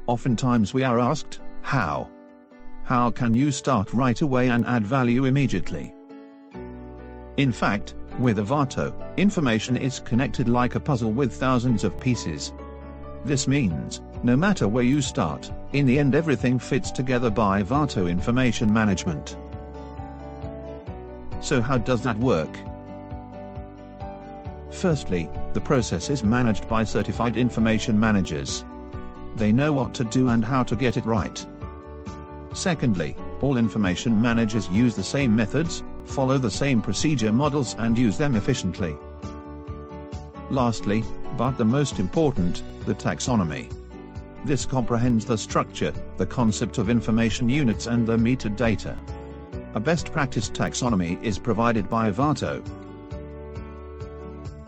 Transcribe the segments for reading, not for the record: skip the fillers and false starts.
Oftentimes we are asked, how? How can you start right away and add value immediately? In fact, with avato, information is connected like a puzzle with thousands of pieces. This means, no matter where you start, in the end everything fits together by avato information management. So how does that work? Firstly, the process is managed by certified information managers. They know what to do and how to get it right. Secondly, all information managers use the same methods, follow the same procedure models and use them efficiently. Lastly, but the most important, the taxonomy. This comprehends the structure, the concept of information units and the metadata. A best practice taxonomy is provided by avato.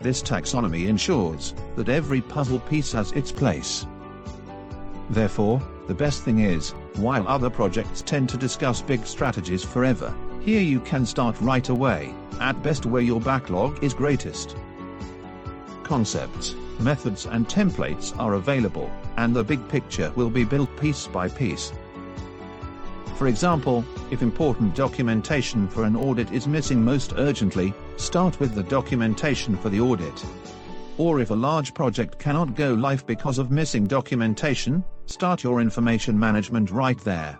This taxonomy ensures that every puzzle piece has its place. Therefore, the best thing is, while other projects tend to discuss big strategies forever, here you can start right away, at best where your backlog is greatest. Concepts, methods and templates are available, and the big picture will be built piece by piece. For example, if important documentation for an audit is missing most urgently, start with the documentation for the audit. Or if a large project cannot go live because of missing documentation, start your information management right there.